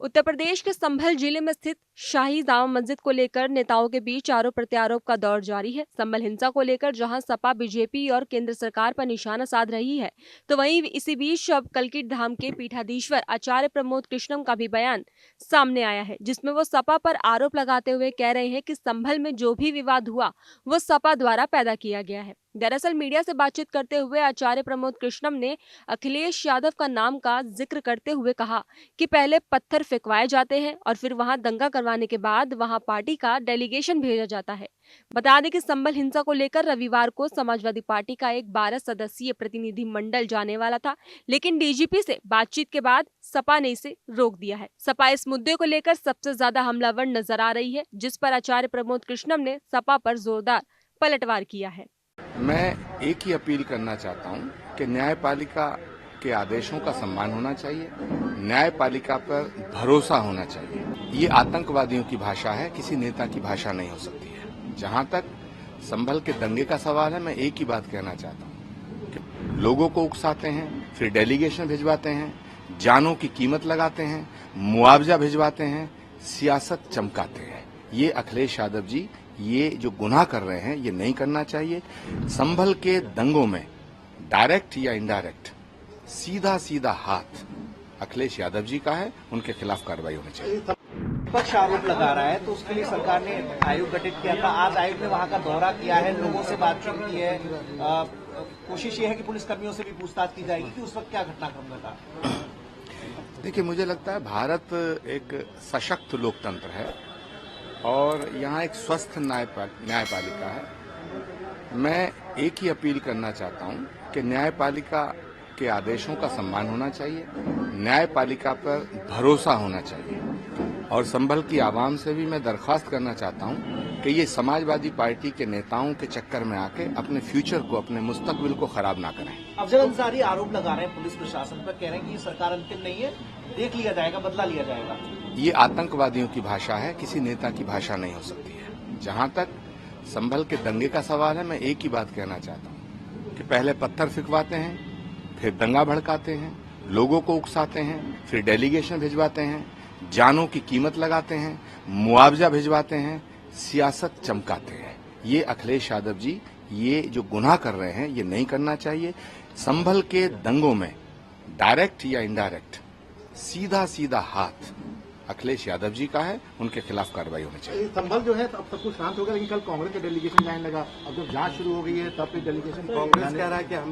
उत्तर प्रदेश के संभल जिले में स्थित शाही जामा मस्जिद को लेकर नेताओं के बीच आरोप प्रत्यारोप का दौर जारी है। संभल हिंसा को लेकर जहां सपा बीजेपी और केंद्र सरकार पर निशाना साध रही है, तो वहीं इसी बीच अब कलकी धाम के पीठाधीश्वर आचार्य प्रमोद कृष्णम का भी बयान सामने आया है, जिसमें वो सपा पर आरोप लगाते हुए कह रहे हैं कि संभल में जो भी विवाद हुआ वो सपा द्वारा पैदा किया गया है। दरअसल मीडिया से बातचीत करते हुए आचार्य प्रमोद कृष्णम ने अखिलेश यादव का नाम का जिक्र करते हुए कहा कि पहले पत्थर फेंकवाए जाते हैं और फिर वहां दंगा करवाने के बाद वहां पार्टी का डेलीगेशन भेजा जाता है। बता दें कि संभल हिंसा को लेकर रविवार को समाजवादी पार्टी का एक 12 सदस्यीय प्रतिनिधि मंडल जाने वाला था, लेकिन डीजीपी से बातचीत के बाद सपा ने इसे रोक दिया है। सपा इस मुद्दे को लेकर सबसे ज्यादा हमलावर नजर आ रही है, जिस पर आचार्य प्रमोद कृष्णम ने सपा पर जोरदार पलटवार किया है। मैं एक ही अपील करना चाहता हूं कि न्यायपालिका के आदेशों का सम्मान होना चाहिए, न्यायपालिका पर भरोसा होना चाहिए। ये आतंकवादियों की भाषा है, किसी नेता की भाषा नहीं हो सकती है। जहां तक संभल के दंगे का सवाल है, मैं एक ही बात कहना चाहता हूं कि लोगों को उकसाते हैं, फिर डेलीगेशन भिजवाते हैं, जानों की कीमत लगाते हैं, मुआवजा भिजवाते हैं, सियासत चमकाते हैं। ये अखिलेश यादव जी ये जो गुनाह कर रहे हैं ये नहीं करना चाहिए। संभल के दंगों में डायरेक्ट या इनडायरेक्ट सीधा सीधा हाथ अखिलेश यादव जी का है, उनके खिलाफ कार्रवाई होनी चाहिए। विपक्ष आरोप लगा रहा है, तो उसके लिए सरकार ने आयोग गठित किया था। आज आयोग ने वहां का दौरा किया है, लोगों से बातचीत की है। कोशिश ये है कि पुलिसकर्मियों से भी पूछताछ की जाएगी कि उस वक्त क्या घटनाक्रम में था। देखिए, मुझे लगता है भारत एक सशक्त लोकतंत्र है और यहाँ एक स्वस्थ न्यायपालिका है। मैं एक ही अपील करना चाहता हूँ कि न्यायपालिका के आदेशों का सम्मान होना चाहिए, न्यायपालिका पर भरोसा होना चाहिए। और संभल की आवाम से भी मैं दरख्वास्त करना चाहता हूँ कि ये समाजवादी पार्टी के नेताओं के चक्कर में आके अपने फ्यूचर को, अपने मुस्तकबिल को खराब ना करें। अफजल अंसारी आरोप लगा रहे हैं पुलिस प्रशासन पर, कह रहे हैं कि ये सरकार अंतिम नहीं है, देख लिया जाएगा, बदला लिया जाएगा। ये आतंकवादियों की भाषा है, किसी नेता की भाषा नहीं हो सकती है। जहां तक संभल के दंगे का सवाल है, मैं एक ही बात कहना चाहता हूं कि पहले पत्थर फेंकवाते हैं, फिर दंगा भड़काते हैं, लोगों को उकसाते हैं, फिर डेलीगेशन भिजवाते हैं, जानों की कीमत लगाते हैं, मुआवजा भिजवाते हैं, सियासत चमकाते हैं। ये अखिलेश यादव जी ये जो गुनाह कर रहे हैं ये नहीं करना चाहिए। संभल के दंगों में डायरेक्ट या इनडायरेक्ट सीधा सीधा हाथ अखिलेश यादव जी का है, उनके खिलाफ कार्रवाई होनी चाहिए। संभल जो है अब सब कुछ शांत हो गया, लेकिन कल कांग्रेस का डेलीगेशन लाइन लगा। अब जब जांच शुरू हो गई है तब फिर डेलीगेशन कांग्रेस कह रहा है कि हम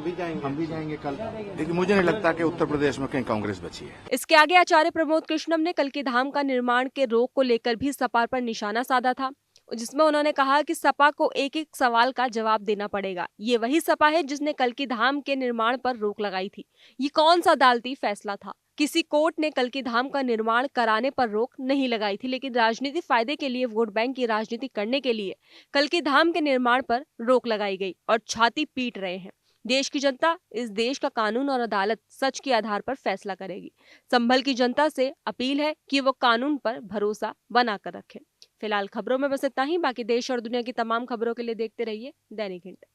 भी जाएंगे कल। लेकिन मुझे नहीं लगता कि उत्तर प्रदेश में कहीं कांग्रेस बची है। इसके आगे आचार्य प्रमोद कृष्णम ने कलकी धाम का निर्माण के रोक को लेकर भी सपा पर निशाना साधा था, जिसमें उन्होंने कहा कि सपा को एक एक सवाल का जवाब देना पड़ेगा। ये वही सपा है जिसने कलकी धाम के निर्माण पर रोक लगाई थी। ये कौन सा अदालती फैसला था? किसी कोर्ट ने कलकी धाम का निर्माण कराने पर रोक नहीं लगाई थी, लेकिन राजनीतिक फायदे के लिए, वोट बैंक की राजनीति करने के लिए कलकी धाम के निर्माण पर रोक लगाई गई और छाती पीट रहे हैं। देश की जनता, इस देश का कानून और अदालत सच के आधार पर फैसला करेगी। संभल की जनता से अपील है कि वो कानून पर भरोसा बनाकर रखें। फिलहाल खबरों में बस इतना ही। बाकी देश और दुनिया की तमाम खबरों के लिए देखते रहिए दैनिक हिंट।